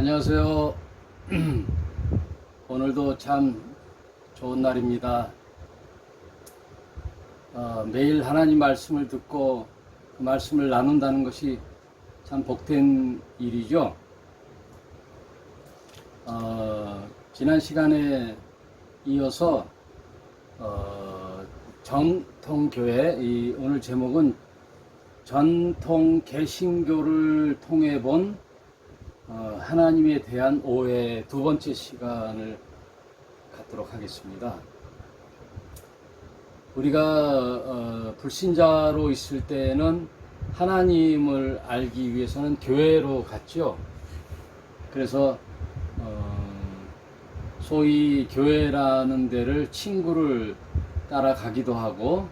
안녕하세요. 오늘도 참 좋은 날입니다. 매일 하나님 말씀을 듣고 그 말씀을 나눈다는 것이 참 복된 일이죠. 지난 시간에 이어서 전통교회, 오늘 제목은 전통 개신교를 통해 본 하나님에 대한 오해 두 번째 시간을 갖도록 하겠습니다. 우리가 불신자로 있을 때는 하나님을 알기 위해서는 교회로 갔죠. 그래서 소위 교회라는 데를 친구를 따라가기도 하고,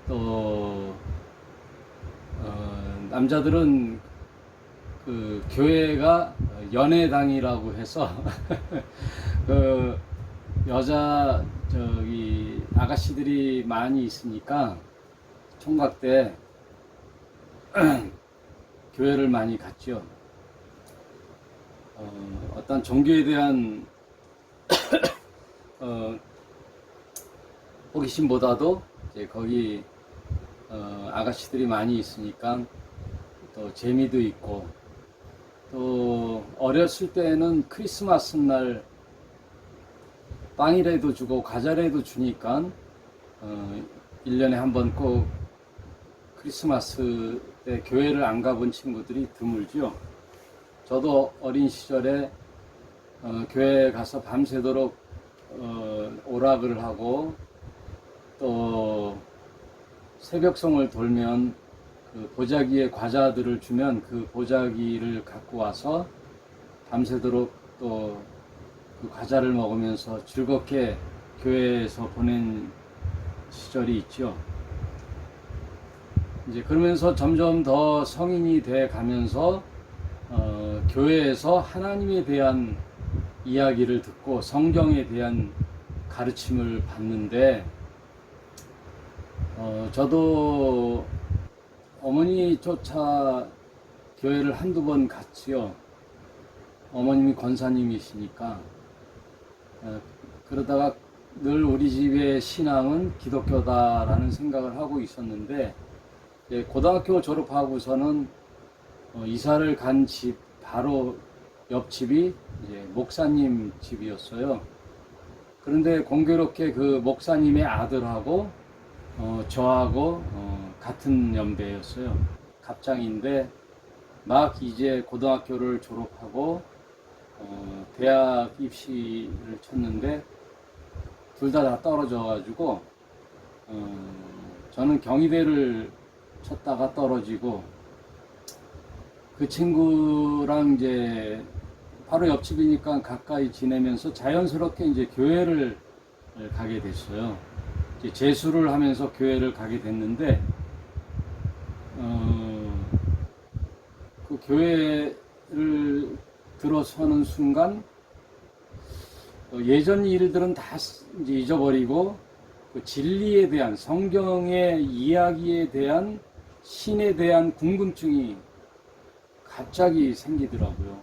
또 남자들은 그 교회가 연애당이라고 해서 그 여자 아가씨들이 많이 있으니까 총각 때 교회를 많이 갔죠. 어떤 종교에 대한 호기심보다도 이제 거기 아가씨들이 많이 있으니까 또 재미도 있고, 또 어렸을 때는 크리스마스 날 빵이라도 주고 과자라도 주니까 1년에 한 번 꼭 크리스마스 때 교회를 안 가본 친구들이 드물죠. 저도 어린 시절에 교회에 가서 밤새도록 오락을 하고, 또 새벽송을 돌면 그 보자기에 과자들을 주면 그 보자기를 갖고 와서 밤새도록 또 그 과자를 먹으면서 즐겁게 교회에서 보낸 시절이 있죠. 이제 그러면서 점점 더 성인이 돼 가면서 교회에서 하나님에 대한 이야기를 듣고 성경에 대한 가르침을 받는데, 저도 어머니 쫓아 교회를 한두 번 갔지요. 어머님이 권사님이시니까. 그러다가 늘 우리 집의 신앙은 기독교다라는 생각을 하고 있었는데, 고등학교 졸업하고서는 이사를 간 집 바로 옆집이 이제 목사님 집이었어요. 그런데 공교롭게 그 목사님의 아들하고 저하고 같은 연배였어요. 갑장인데 막 이제 고등학교를 졸업하고 대학 입시를 쳤는데 둘 다 떨어져가지고, 저는 경희대를 쳤다가 떨어지고, 그 친구랑 이제 바로 옆집이니까 가까이 지내면서 자연스럽게 이제 교회를 가게 됐어요. 이제 재수를 하면서 교회를 가게 됐는데, 그 교회를 들어서는 순간 예전 일들은 다 이제 잊어버리고 그 진리에 대한, 성경의 이야기에 대한, 신에 대한 궁금증이 갑자기 생기더라고요.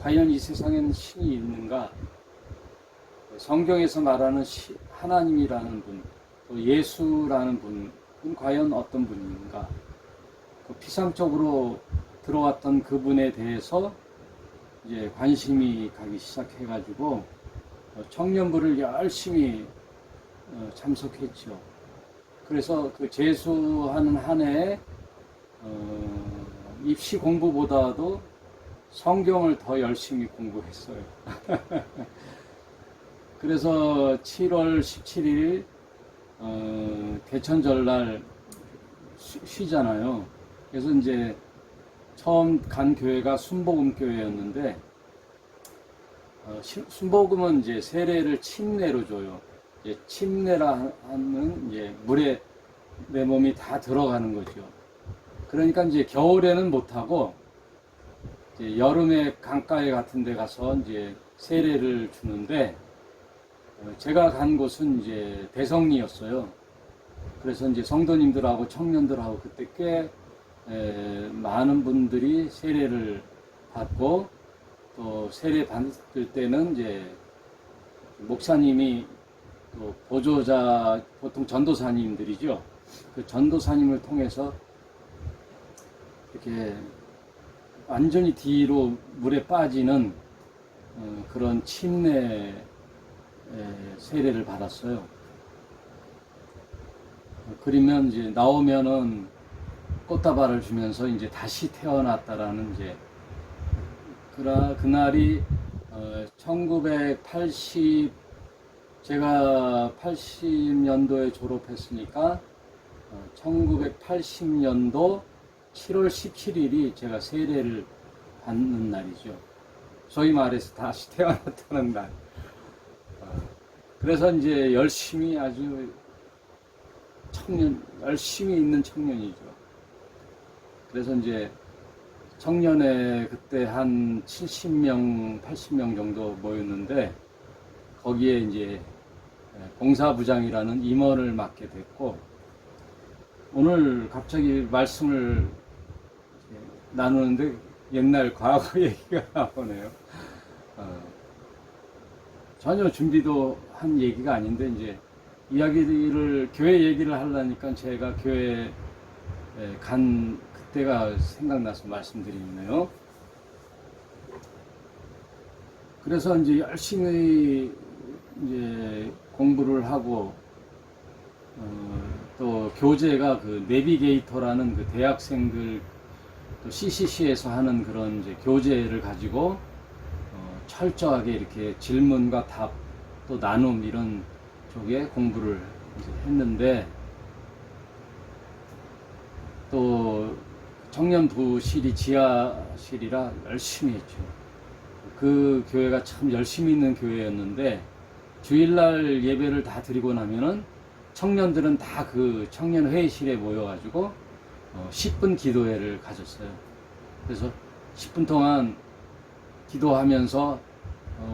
과연 이 세상에는 신이 있는가? 성경에서 말하는 하나님이라는 분, 또 예수라는 분은 과연 어떤 분인가? 그 피상적으로 들어왔던 그분에 대해서 이제 관심이 가기 시작해가지고 청년부를 열심히 참석했죠. 그래서 그 재수하는 한 해에 입시 공부보다도 성경을 더 열심히 공부했어요. 그래서 7월 17일 개천절날 쉬잖아요. 그래서 이제 처음 간 교회가 순복음교회였는데, 순복음은 이제 세례를 침례로 줘요. 이제 침례라 하는 이제 물에 내 몸이 다 들어가는 거죠. 그러니까 이제 겨울에는 못하고 이제 여름에 강가에 같은 데 가서 이제 세례를 주는데, 제가 간 곳은 이제 대성리였어요. 그래서 이제 성도님들하고 청년들하고 그때 꽤 많은 분들이 세례를 받고, 또 세례 받을 때는 이제 목사님이 또 보조자, 보통 전도사님들이죠. 그 전도사님을 통해서 이렇게 완전히 뒤로 물에 빠지는 그런 침례 세례를 받았어요. 그러면 이제 나오면은 꽃다발을 주면서 이제 다시 태어났다라는 이제 그날이 1980 제가 80년도에 졸업했으니까 1980년도 7월 17일이 제가 세례를 받는 날이죠. 소위 말해서 다시 태어났다는 날. 그래서 이제 열심히 아주 열심히 있는 청년이죠. 그래서 이제 청년회 그때 한 70명, 80명 정도 모였는데 거기에 이제 봉사부장이라는 임원을 맡게 됐고, 오늘 갑자기 말씀을 나누는데 옛날 과거 얘기가 나오네요. 전혀 준비도 한 얘기가 아닌데 이제 교회 얘기를 하려니까 제가 교회에 간 그때가 생각나서 말씀드리네요. 그래서 이제 열심히 이제 공부를 하고 또 교재가 그 내비게이터라는 그 대학생들 또 CCC에서 하는 그런 이제 교재를 가지고 철저하게 이렇게 질문과 답 또 나눔 이런 쪽에 공부를 이제 했는데, 또 청년부실이 지하실이라 열심히 했죠. 그 교회가 참 열심히 있는 교회였는데 주일날 예배를 다 드리고 나면은 청년들은 다 그 청년 회의실에 모여가지고 10분 기도회를 가졌어요. 그래서 10분 동안 기도하면서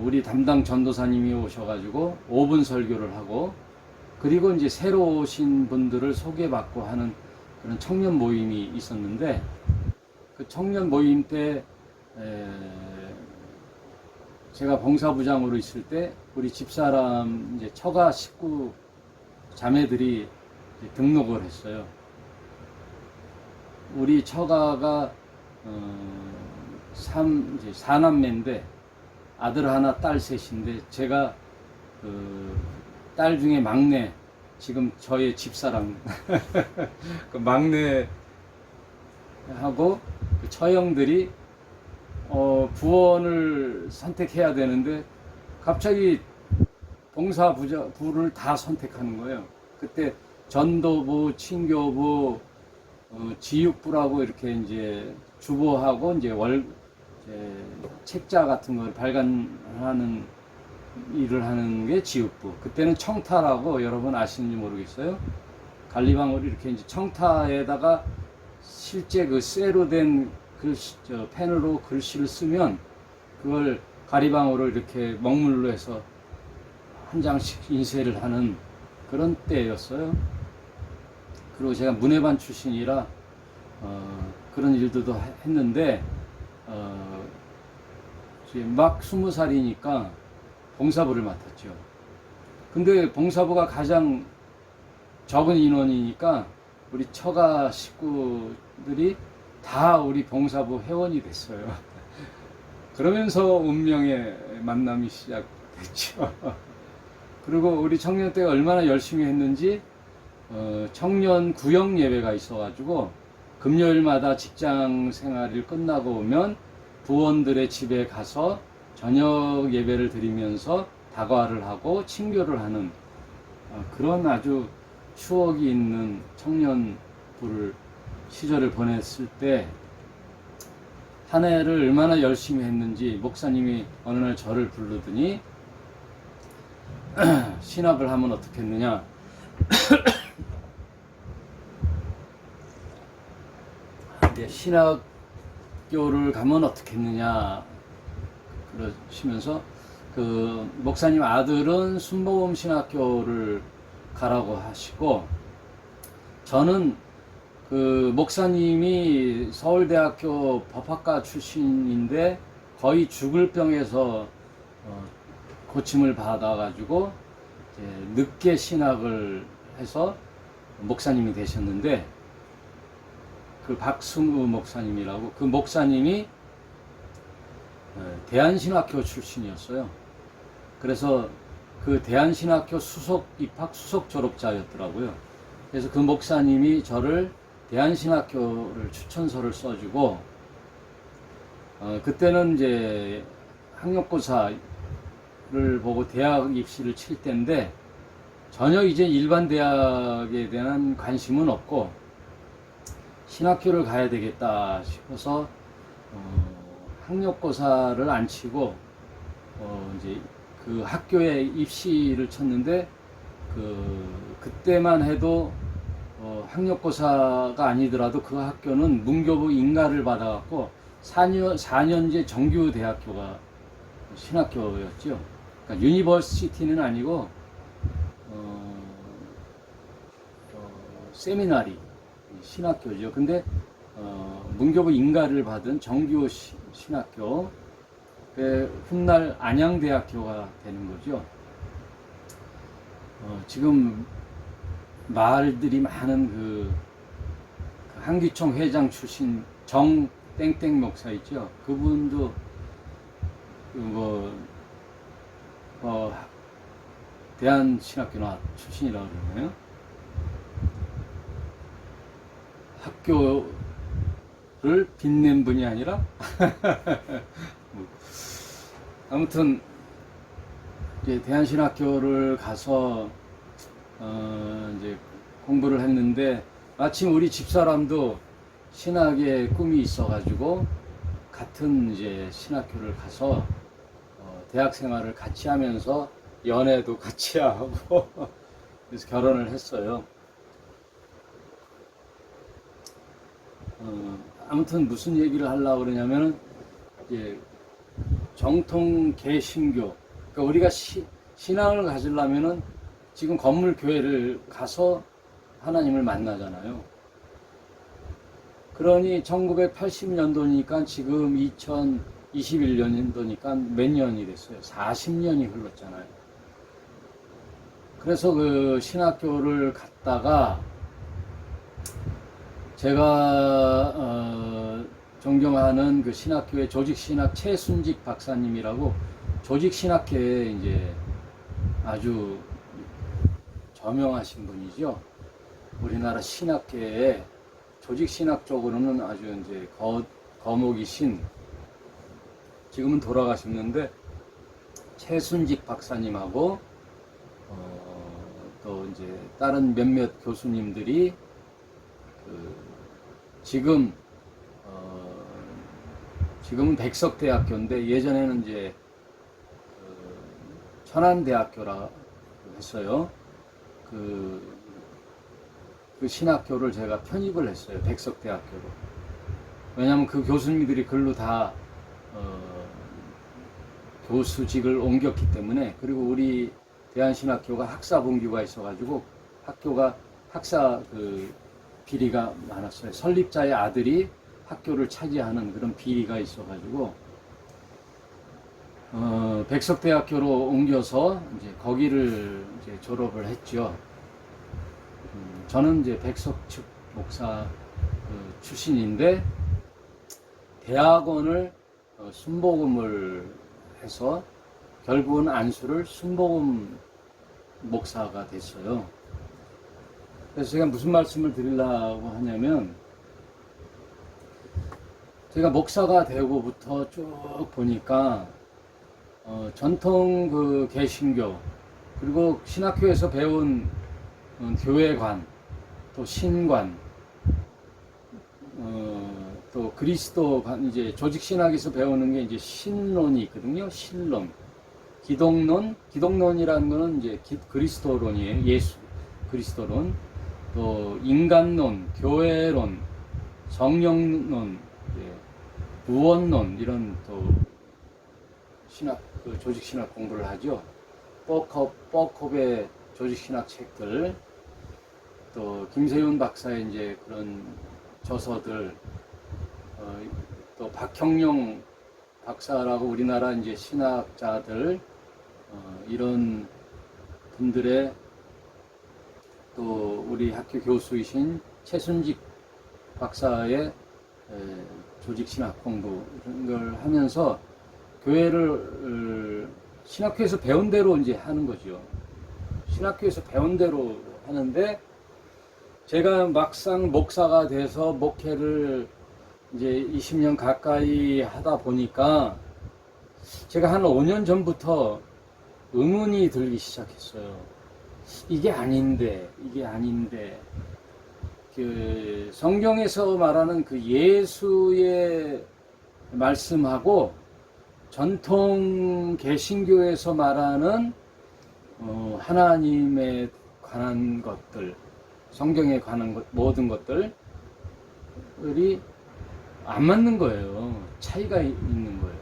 우리 담당 전도사님이 오셔가지고 5분 설교를 하고, 그리고 이제 새로 오신 분들을 소개받고 하는 그런 청년 모임이 있었는데, 그 청년 모임 때 제가 봉사부장으로 있을 때 우리 집사람 이제 처가 식구 자매들이 등록을 했어요. 우리 처가가 이제 4남매인데 아들 하나 딸 셋인데, 제가 그 딸 중에 막내, 지금 저의 집사람 그 막내하고 그 처형들이 부원을 선택해야 되는데 갑자기 봉사부를 다 선택하는 거예요. 그때 전도부, 친교부, 지육부라고 이렇게 이제 주보하고 이제 책자 같은 걸 발간하는 일을 하는 게 지육부. 그때는 청타라고 여러분 아시는지 모르겠어요. 갈리방울이 이렇게 이제 청타에다가 실제 그 쇠로 된 펜으로 글씨를 쓰면 그걸 가리방으로 이렇게 먹물로 해서 한 장씩 인쇄를 하는 그런 때였어요. 그리고 제가 문예반 출신이라 그런 일들도 했는데 막 20살이니까 봉사부를 맡았죠. 근데 봉사부가 가장 적은 인원이니까 우리 처가 식구들이 다 우리 봉사부 회원이 됐어요. 그러면서 운명의 만남이 시작됐죠. 그리고 우리 청년 때가 얼마나 열심히 했는지 청년 구역 예배가 있어가지고 금요일마다 직장 생활이 끝나고 오면 부원들의 집에 가서 저녁 예배를 드리면서 다과를 하고 친교를 하는 그런 아주 추억이 있는 청년부를 시절을 보냈을 때, 한 해를 얼마나 열심히 했는지 목사님이 어느 날 저를 부르더니 신학을 하면 어떻겠느냐, 이제 신학교를 가면 어떻겠느냐 그러시면서, 그 목사님 아들은 순복음 신학교를 가라고 하시고, 저는 그 목사님이 서울대학교 법학과 출신인데 거의 죽을 병에서 고침을 받아가지고 이제 늦게 신학을 해서 목사님이 되셨는데, 그 박승우 목사님이라고, 그 목사님이 대한신학교 출신이었어요. 그래서 그 대한신학교 수석 입학 수석 졸업자였더라고요. 그래서 그 목사님이 저를 대한신학교를 추천서를 써주고, 그때는 이제 학력고사를 보고 대학 입시를 칠 때인데, 전혀 이제 일반 대학에 대한 관심은 없고 신학교를 가야 되겠다 싶어서 학력고사를 안 치고 이제 그 학교에 입시를 쳤는데, 그때만 해도 학력고사가 아니더라도 그 학교는 문교부 인가를 받아갖고 4년제 정규 대학교가 신학교였죠. 그러니까 유니버시티는 아니고 세미나리 신학교죠. 근데 문교부 인가를 받은 정규 신학교, 훗날 안양대학교가 되는 거죠. 지금 말들이 많은 그 한기총 회장 출신 정 땡땡 목사 있죠. 그분도 대한신학교 출신이라고 그러나요? 학교를 빛낸 분이 아니라 아무튼 이제 대한신학교를 가서 이제 공부를 했는데, 마침 우리 집사람도 신학에 꿈이 있어가지고 같은 이제 신학교를 가서 대학 생활을 같이 하면서 연애도 같이 하고 그래서 결혼을 했어요. 아무튼 무슨 얘기를 하려고 그러냐면은, 이제 정통 개신교, 그러니까 우리가 신앙을 가지려면은 지금 건물 교회를 가서 하나님을 만나잖아요. 그러니 1980년도니까 지금 2021년도니까 몇 년이 됐어요? 40년이 흘렀잖아요. 그래서 그 신학교를 갔다가 제가 존경하는 그 신학교의 조직신학 최순직 박사님이라고, 조직신학계에 이제 아주 저명하신 분이죠. 우리나라 신학계에 조직신학 쪽으로는 아주 이제 거목이신, 지금은 돌아가셨는데, 최순직 박사님하고 또 이제 다른 몇몇 교수님들이 지금은 백석대학교인데 예전에는 이제 천안대학교라 했어요. 그 신학교를 제가 편입을 했어요. 백석대학교로. 왜냐하면 그 교수님들이 글로 다 교수직을 옮겼기 때문에. 그리고 우리 대한신학교가 학사분규가 있어가지고 학교가 학사 비리가 많았어요. 설립자의 아들이 학교를 차지하는 그런 비리가 있어가지고 백석대학교로 옮겨서 이제 거기를 이제 졸업을 했죠. 저는 이제 백석측 목사 출신인데, 대학원을 순복음을 해서 결국은 안수를 순복음 목사가 됐어요. 그래서 제가 무슨 말씀을 드리려고 하냐면, 제가 목사가 되고부터 쭉 보니까 전통 그 개신교, 그리고 신학교에서 배운 교회관, 또 신관, 또 그리스도관, 이제 조직신학에서 배우는 게 이제 신론이 있거든요. 신론, 기독론이라는 거는 이제 그리스도론이에요. 예수, 그리스도론. 또 인간론, 교회론, 성령론, 구원론, 이런 또 조직신학 공부를 하죠. 뻐컵의 조직신학 책들, 또 김세윤 박사의 이제 그런 저서들, 또 박형룡 박사라고 우리나라 이제 신학자들 이런 분들의 또 우리 학교 교수이신 최순직 박사의 조직 신학 공부 이런 걸 하면서 교회를 신학교에서 배운 대로 이제 하는 거죠. 신학교에서 배운 대로 하는데 제가 막상 목사가 돼서 목회를 이제 20년 가까이 하다 보니까 제가 한 5년 전부터 의문이 들기 시작했어요. 이게 아닌데 그 성경에서 말하는 그 예수의 말씀하고 전통 개신교에서 말하는 하나님에 관한 것들, 성경에 관한 것, 모든 것들이 안 맞는 거예요. 차이가 있는 거예요.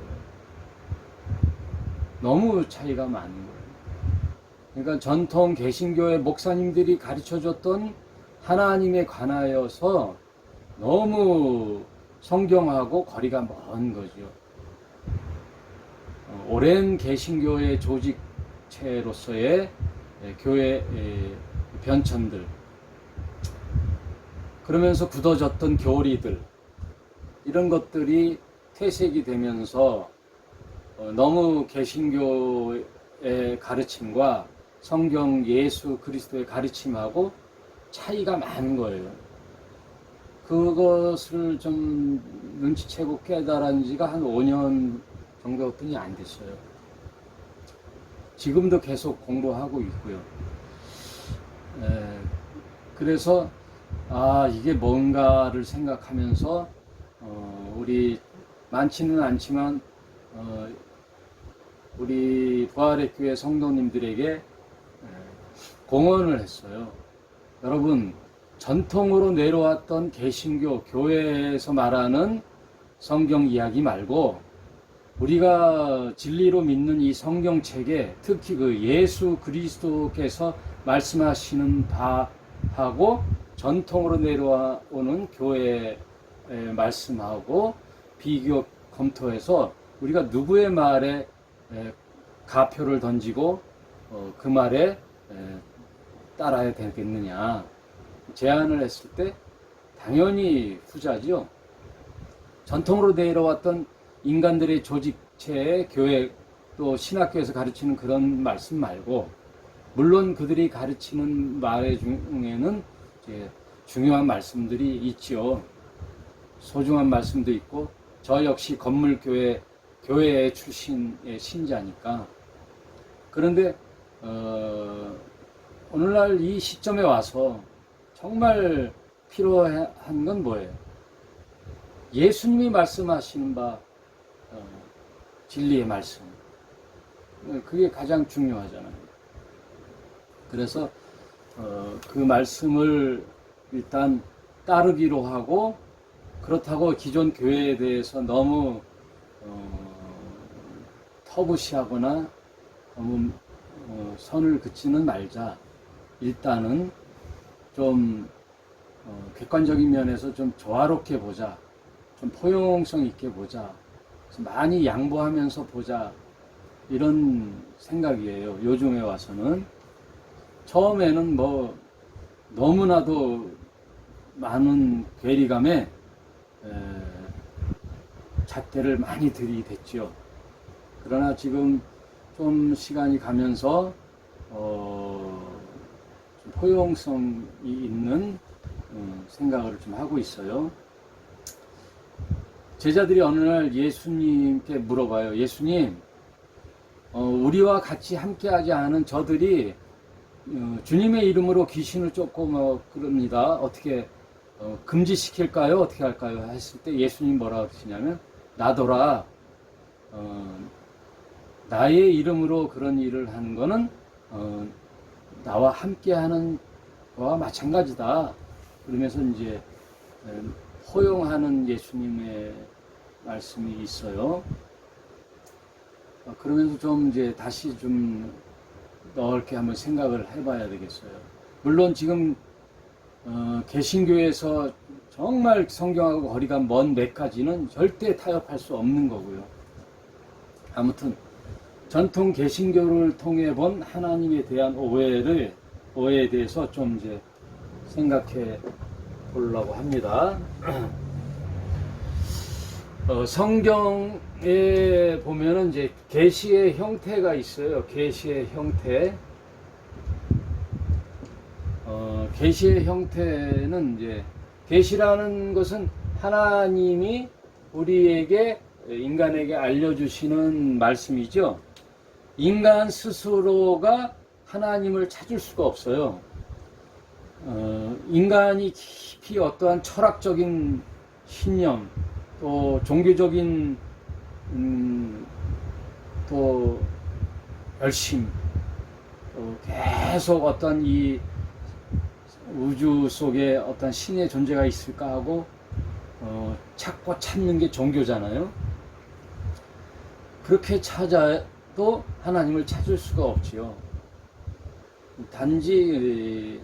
너무 차이가 많은 거예요. 그러니까 전통 개신교의 목사님들이 가르쳐줬던 하나님에 관하여서 너무 성경하고 거리가 먼 거죠. 오랜 개신교의 조직체로서의 교회 변천들, 그러면서 굳어졌던 교리들, 이런 것들이 퇴색이 되면서 너무 개신교의 가르침과 성경 예수 그리스도의 가르침하고 차이가 많은 거예요. 그것을 좀 눈치채고 깨달은 지가 한 5년 정도뿐이 안 됐어요. 지금도 계속 공부하고 있고요. 그래서 이게 뭔가를 생각하면서 우리 많지는 않지만 우리 부활의 교회 성도님들에게 공언을 했어요. 여러분, 전통으로 내려왔던 개신교 교회에서 말하는 성경 이야기 말고 우리가 진리로 믿는 이 성경책에 특히 그 예수 그리스도께서 말씀하시는 바하고 전통으로 내려오는 교회의 말씀하고 비교 검토해서 우리가 누구의 말에 가표를 던지고 그 말에 따라야 되겠느냐 제안을 했을 때 당연히 후자죠. 전통으로 내려왔던 인간들의 조직체의 교회 또 신학교에서 가르치는 그런 말씀 말고 물론 그들이 가르치는 말 중에는 이제 중요한 말씀들이 있죠. 소중한 말씀도 있고 저 역시 건물교회 교회 출신의 신자니까. 그런데 오늘날 이 시점에 와서 정말 필요한 건 뭐예요? 예수님이 말씀하시는 바 진리의 말씀, 그게 가장 중요하잖아요. 그래서 그 말씀을 일단 따르기로 하고, 그렇다고 기존 교회에 대해서 너무 터부시하거나 너무 선을 긋지는 말자. 일단은 좀 객관적인 면에서 좀 조화롭게 보자, 좀 포용성 있게 보자, 많이 양보하면서 보자, 이런 생각이에요. 요즘에 와서는. 처음에는 뭐 너무나도 많은 괴리감에 잣대를 많이 들이댔죠. 그러나 지금 좀 시간이 가면서 좀 포용성이 있는 생각을 좀 하고 있어요. 제자들이 어느 날 예수님께 물어봐요. 예수님, 우리와 같이 함께하지 않은 저들이 주님의 이름으로 귀신을 쫓고 뭐 그럽니다. 어떻게 금지시킬까요? 어떻게 할까요? 했을 때 예수님 뭐라고 하시냐면, 나더라. 나의 이름으로 그런 일을 하는 거는 나와 함께하는 거와 마찬가지다. 그러면서 이제 포용하는 예수님의 말씀이 있어요. 그러면서 좀 이제 다시 좀 넓게 한번 생각을 해봐야 되겠어요. 물론 지금 개신교에서 정말 성경하고 거리가 먼 몇 가지는 절대 타협할 수 없는 거고요. 아무튼 전통 개신교를 통해 본 하나님에 대한 오해에 대해서 좀 이제 생각해 보려고 합니다. 성경에 보면은 이제 계시의 형태가 있어요. 계시의 형태. 계시의 형태는 이제 계시라는 것은 하나님이 우리에게 인간에게 알려주시는 말씀이죠. 인간 스스로가 하나님을 찾을 수가 없어요. 인간이 깊이 어떠한 철학적인 신념, 또 종교적인 또 열심, 또 계속 어떤 이 우주 속에 어떤 신의 존재가 있을까 하고 찾고 찾는 게 종교잖아요. 그렇게 찾아도 하나님을 찾을 수가 없지요. 단지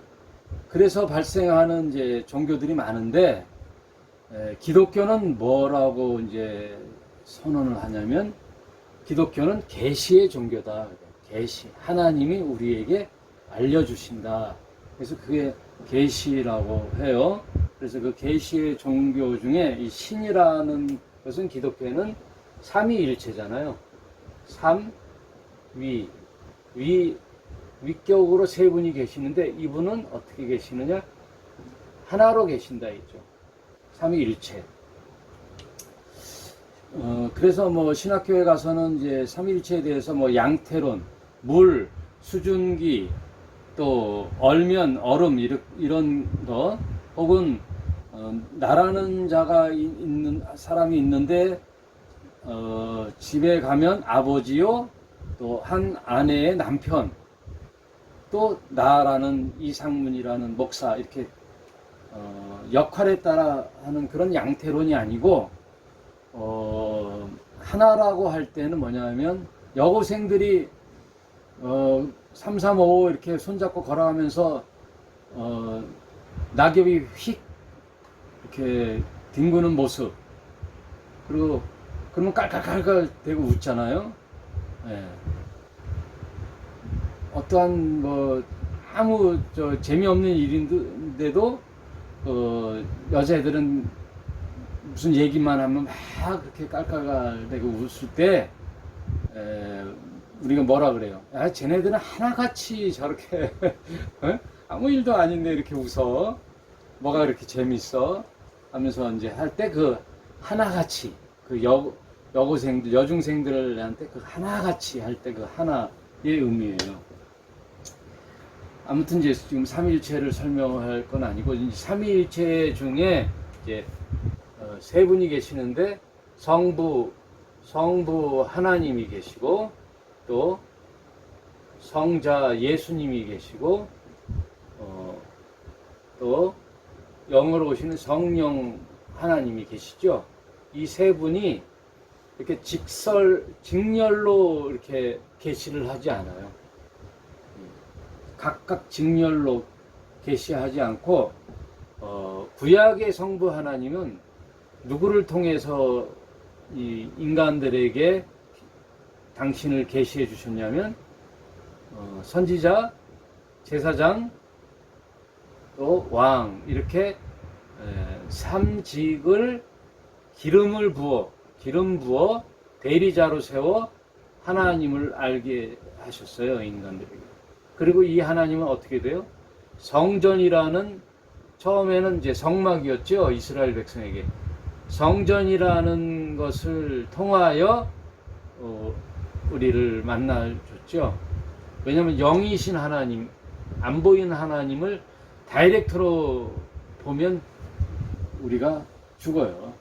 그래서 발생하는 이제 종교들이 많은데 기독교는 뭐라고 이제 선언을 하냐면 기독교는 계시의 종교다. 계시, 하나님이 우리에게 알려주신다. 그래서 그게 계시라고 해요. 그래서 그 계시의 종교 중에 이 신이라는 것은 기독교에는 삼위일체잖아요. 위격으로 세 분이 계시는데 이분은 어떻게 계시느냐? 하나로 계신다 했죠. 삼위일체. 그래서 뭐 신학교에 가서는 이제 삼위일체에 대해서 뭐 양태론, 물, 수증기, 또 얼면, 얼음 이런 거, 혹은 나라는 자가 있는 사람이 있는데 집에 가면 아버지요, 또 한 아내의 남편, 또 나라는 이상문이라는 목사, 이렇게 역할에 따라 하는 그런 양태론이 아니고 하나라고 할 때는 뭐냐면 여고생들이 3, 3, 5 이렇게 손잡고 걸어가면서 낙엽이 휙 이렇게 뒹구는 모습, 그리고 그러면 깔깔깔깔 대고 웃잖아요. 예. 어떠한 뭐 아무 재미없는 일인데도 여자애들은 무슨 얘기만 하면 막 그렇게 깔깔깔대고 웃을 때 우리가 뭐라 그래요? 야, 쟤네들은 하나같이 저렇게 아무 일도 아닌데 이렇게 웃어. 뭐가 그렇게 재밌어? 하면서 이제 할 때 그 하나같이 그 여고생들, 여중생들한테 그 하나같이 할 때 그 하나의 의미예요. 아무튼 이제 지금 삼위일체를 설명할 건 아니고, 삼위일체 중에 이제 세 분이 계시는데 성부 하나님이 계시고, 또 성자 예수님이 계시고, 또 영으로 오시는 성령 하나님이 계시죠. 이 세 분이 이렇게 직렬로 이렇게 계시를 하지 않아요. 각각 직렬로 계시하지 않고, 구약의 성부 하나님은 누구를 통해서 이 인간들에게 당신을 계시해 주셨냐면 선지자, 제사장, 또 왕, 이렇게 삼직을 기름 부어 대리자로 세워 하나님을 알게 하셨어요, 인간들에게. 그리고 이 하나님은 어떻게 돼요? 성전이라는, 처음에는 이제 성막이었죠, 이스라엘 백성에게. 성전이라는 것을 통하여 우리를 만나줬죠. 왜냐하면 영이신 하나님, 안 보이는 하나님을 다이렉트로 보면 우리가 죽어요.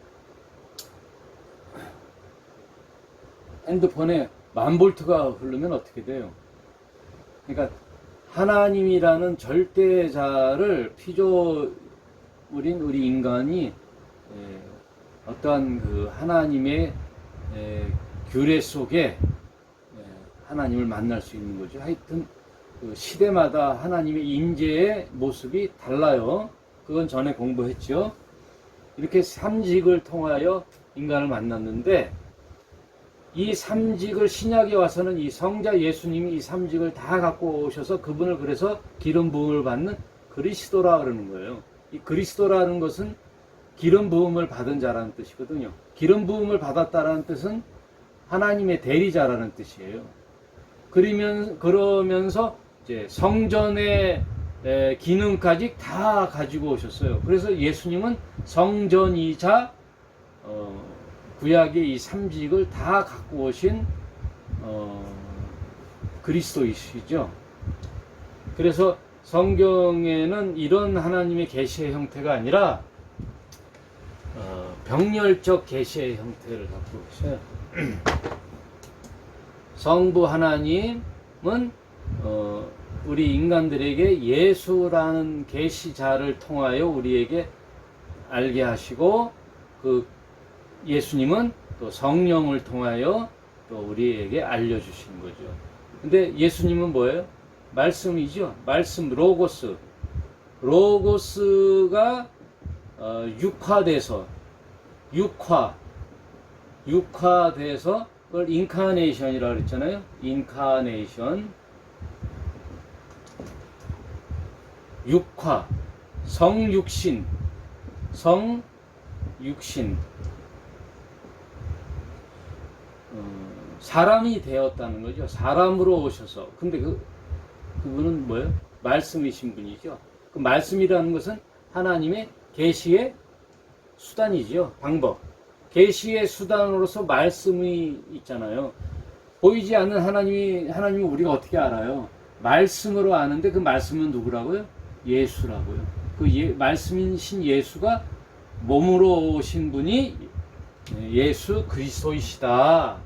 핸드폰에 1000볼트가 흐르면 어떻게 돼요? 그러니까 하나님이라는 절대자를 피조물인 우리 인간이 어떠한 그 하나님의 규례 속에 하나님을 만날 수 있는 거죠. 하여튼 그 시대마다 하나님의 임재의 모습이 달라요. 그건 전에 공부했죠. 이렇게 삼직을 통하여 인간을 만났는데, 이 삼직을 신약에 와서는 이 성자 예수님이 이 삼직을 다 갖고 오셔서 그분을 그래서 기름 부음을 받는 그리스도라 그러는 거예요. 이 그리스도라는 것은 기름 부음을 받은 자라는 뜻이거든요. 기름 부음을 받았다라는 뜻은 하나님의 대리자라는 뜻이에요. 그러면서 이제 성전의 기능까지 다 가지고 오셨어요. 그래서 예수님은 성전이자 구약의 이 삼직을 다 갖고 오신 그리스도이시죠. 그래서 성경에는 이런 하나님의 계시의 형태가 아니라 병렬적 계시의 형태를 갖고 있어요. 성부 하나님은 우리 인간들에게 예수라는 계시자를 통하여 우리에게 알게 하시고, 그 예수님은 또 성령을 통하여 또 우리에게 알려주시는 거죠. 근데 예수님은 뭐예요? 말씀이죠. 말씀, 로고스. 로고스가 육화돼서 그걸 인카네이션이라고 그랬잖아요. 인카네이션. 육화, 성육신. 사람이 되었다는 거죠. 사람으로 오셔서. 근데 그분은 뭐예요? 말씀이신 분이죠. 그 말씀이라는 것은 하나님의 계시의 수단이죠. 방법. 계시의 수단으로서 말씀이 있잖아요. 보이지 않는 하나님이 우리가 어떻게 알아요? 말씀으로 아는데 그 말씀은 누구라고요? 예수라고요. 그 말씀이신 예수가 몸으로 오신 분이 예수 그리스도이시다.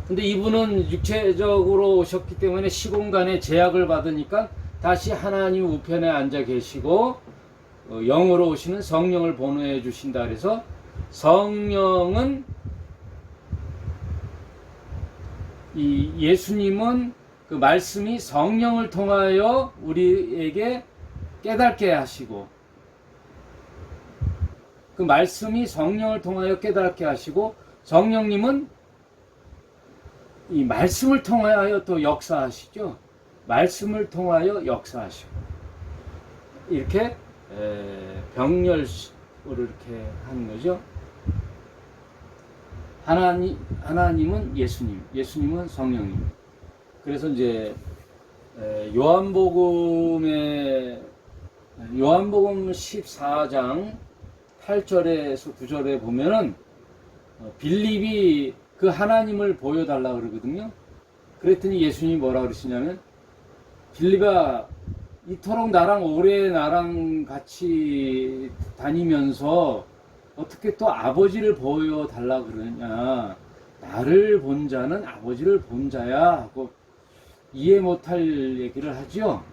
근데 이분은 육체적으로 오셨기 때문에 시공간에 제약을 받으니까 다시 하나님 우편에 앉아 계시고 영으로 오시는 성령을 보내해 주신다. 그래서 성령은 이 예수님은 그 말씀이 성령을 통하여 우리에게 깨닫게 하시고, 그 말씀이 성령을 통하여 깨닫게 하시고, 성령님은 이 말씀을 통하여 또 역사하시죠. 말씀을 통하여 역사하시고, 이렇게 병렬으로 이렇게 하는 거죠. 하나님은 예수님, 예수님은 성령님. 그래서 이제 요한복음 14장 8절에서 9절에 보면은 빌립이 그 하나님을 보여달라 그러거든요. 그랬더니 예수님이 뭐라 그러시냐면, 빌립아, 이토록 나랑 같이 다니면서 어떻게 또 아버지를 보여달라 그러냐. 나를 본 자는 아버지를 본 자야 하고 이해 못할 얘기를 하죠.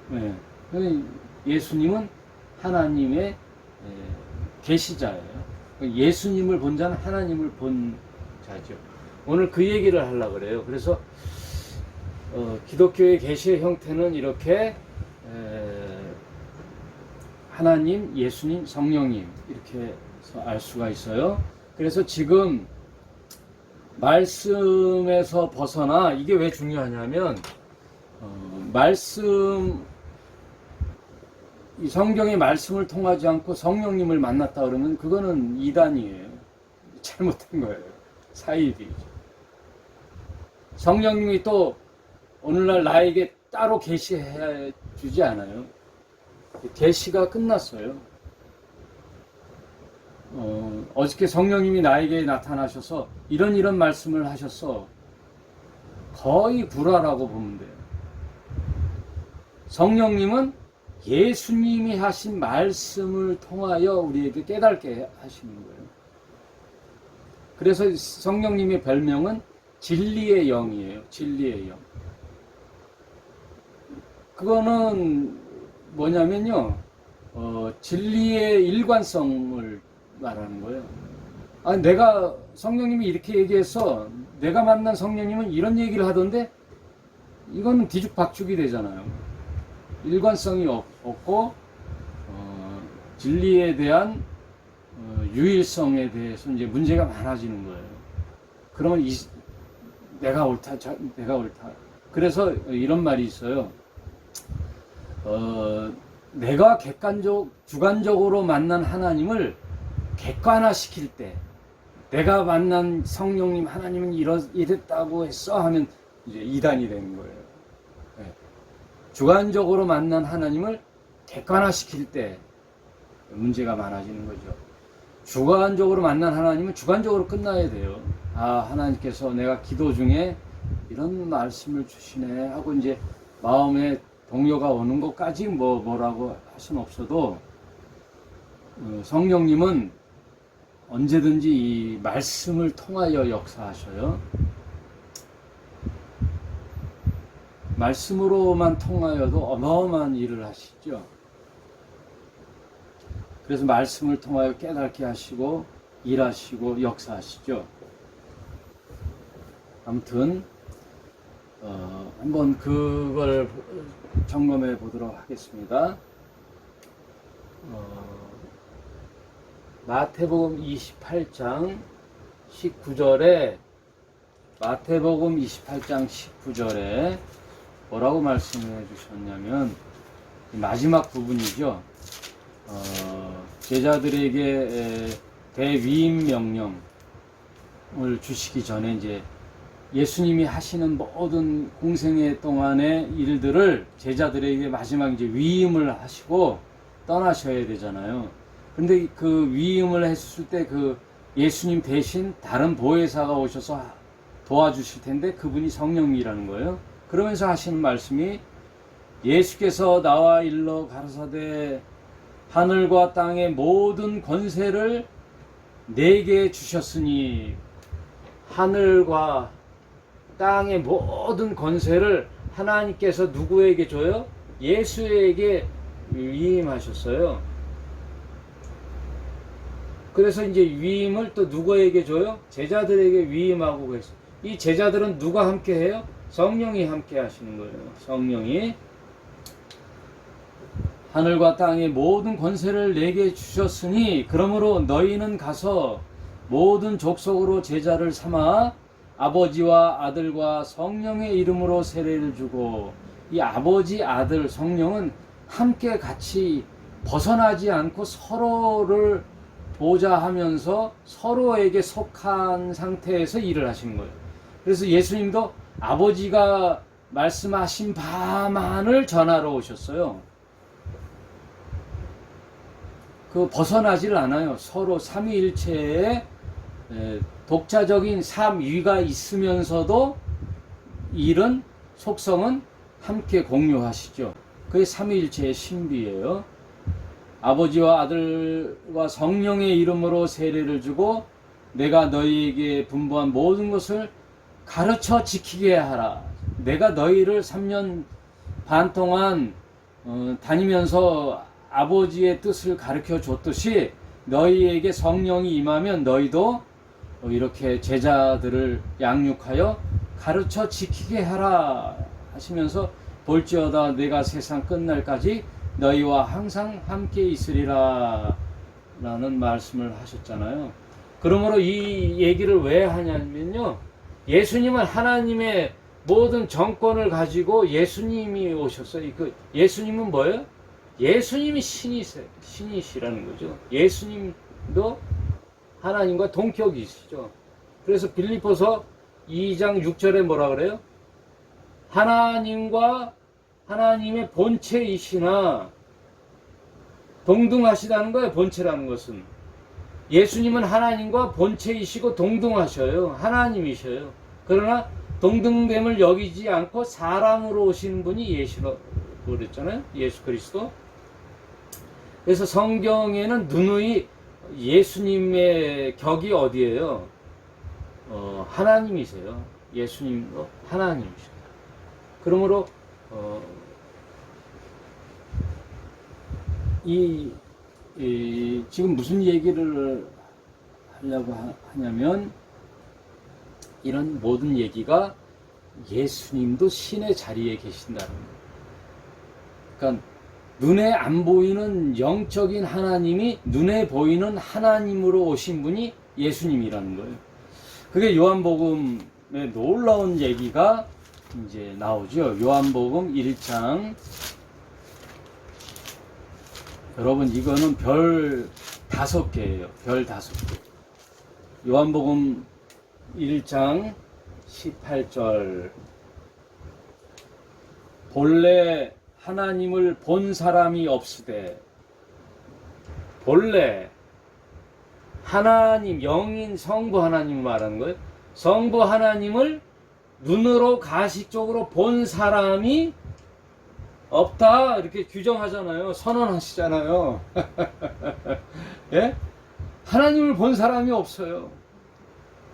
네. 예수님은 하나님의 계시자예요. 예수님을 본 자는 하나님을 본 자죠. 오늘 그 얘기를 하려고 그래요. 그래서 기독교의 계시의 형태는 이렇게 하나님, 예수님, 성령님 이렇게 해서 알 수가 있어요. 그래서 지금 말씀에서 벗어나, 이게 왜 중요하냐면 이 성경의 말씀을 통하지 않고 성령님을 만났다 그러면 그거는 이단이에요. 잘못된 거예요. 사이비죠. 성령님이 또 오늘날 나에게 따로 계시해 주지 않아요. 계시가 끝났어요. 어저께 성령님이 나에게 나타나셔서 이런 말씀을 하셨어. 거의 불화라고 보면 돼요. 성령님은 예수님이 하신 말씀을 통하여 우리에게 깨닫게 하시는 거예요. 그래서 성령님의 별명은 진리의 영이에요. 진리의 영. 그거는 뭐냐면요, 진리의 일관성을 말하는 거예요. 아니, 내가 성령님이 이렇게 얘기해서 내가 만난 성령님은 이런 얘기를 하던데 이거는 뒤죽박죽이 되잖아요. 일관성이 없고 진리에 대한 유일성에 대해서 이제 문제가 많아지는 거예요. 그러면 내가 옳다, 내가 옳다. 그래서 이런 말이 있어요. 내가 주관적으로 만난 하나님을 객관화시킬 때, 내가 만난 성령님 하나님은 이랬다고 했어 하면 이제 이단이 되는 거예요. 네. 주관적으로 만난 하나님을 객관화시킬 때 문제가 많아지는 거죠. 주관적으로 만난 하나님은 주관적으로 끝나야 돼요. 아, 하나님께서 내가 기도 중에 이런 말씀을 주시네 하고 이제 마음에 동요가 오는 것까지 뭐라고 할 수는 없어도 성령님은 언제든지 이 말씀을 통하여 역사하셔요. 말씀으로만 통하여도 어마어마한 일을 하시죠. 그래서 말씀을 통하여 깨닫게 하시고 일하시고 역사하시죠. 아무튼 한번 그걸 점검해 보도록 하겠습니다. 마태복음 28장 19절에 마태복음 28장 19절에 뭐라고 말씀해 주셨냐면 마지막 부분이죠. 제자들에게 대위임 명령을 주시기 전에 이제 예수님이 하시는 모든 공생애 동안의 일들을 제자들에게 마지막 이제 위임을 하시고 떠나셔야 되잖아요. 근데 그 위임을 했을 때 그 예수님 대신 다른 보혜사가 오셔서 도와주실 텐데 그분이 성령이라는 거예요. 그러면서 하시는 말씀이 예수께서 나와 일러 가라사대 하늘과 땅의 모든 권세를 내게 주셨으니 하늘과 땅의 모든 권세를 하나님께서 누구에게 줘요? 예수에게 위임하셨어요. 그래서 이제 위임을 또 누구에게 줘요? 제자들에게 위임하고 계세요. 이 제자들은 누가 함께 해요? 성령이 함께 하시는 거예요. 성령이 하늘과 땅의 모든 권세를 내게 주셨으니 그러므로 너희는 가서 모든 족속으로 제자를 삼아 아버지와 아들과 성령의 이름으로 세례를 주고, 이 아버지, 아들, 성령은 함께 같이 벗어나지 않고 서로를 보좌하면서 서로에게 속한 상태에서 일을 하시는 거예요. 그래서 예수님도 아버지가 말씀하신 바만을 전하러 오셨어요. 그 벗어나질 않아요. 서로 삼위일체의 독자적인 삼위가 있으면서도 일은, 속성은 함께 공유하시죠. 그게 삼위일체의 신비예요. 아버지와 아들과 성령의 이름으로 세례를 주고 내가 너희에게 분부한 모든 것을 가르쳐 지키게 하라. 내가 너희를 3년 반 동안 다니면서 아버지의 뜻을 가르쳐 줬듯이 너희에게 성령이 임하면 너희도 이렇게 제자들을 양육하여 가르쳐 지키게 하라 하시면서 볼지어다 내가 세상 끝날까지 너희와 항상 함께 있으리라 라는 말씀을 하셨잖아요. 그러므로 이 얘기를 왜 하냐면요, 예수님은 하나님의 모든 정권을 가지고 예수님이 오셨어요. 그 예수님은 뭐예요? 예수님이 신이시라는 거죠. 예수님도 하나님과 동격이시죠. 그래서 빌립보서 2장 6절에 뭐라 그래요? 하나님과 하나님의 본체이시나 동등하시다는 거예요. 본체라는 것은 예수님은 하나님과 본체이시고 동등하셔요. 하나님이셔요. 그러나 동등됨을 여기지 않고 사람으로 오신 분이 예수라고 그랬잖아요. 예수 그리스도. 그래서 성경에는 누누이 예수님의 격이 어디예요? 하나님이세요. 예수님도 하나님이셔요. 그러므로 지금 무슨 얘기를 하려고 하냐면, 이런 모든 얘기가 예수님도 신의 자리에 계신다는 거예요. 그러니까 눈에 안 보이는 영적인 하나님이 눈에 보이는 하나님으로 오신 분이 예수님이라는 거예요. 그게 요한복음에 놀라운 얘기가 이제 나오죠. 요한복음 1장. 여러분, 이거는 별 5개예요. 별 5개. 요한복음 1장 18절. 본래 하나님을 본 사람이 없으되, 본래 하나님, 영인 성부 하나님을 말하는 거예요. 성부 하나님을 눈으로 가식적으로 본 사람이 없다, 이렇게 규정하잖아요. 선언하시잖아요. 예? 하나님을 본 사람이 없어요.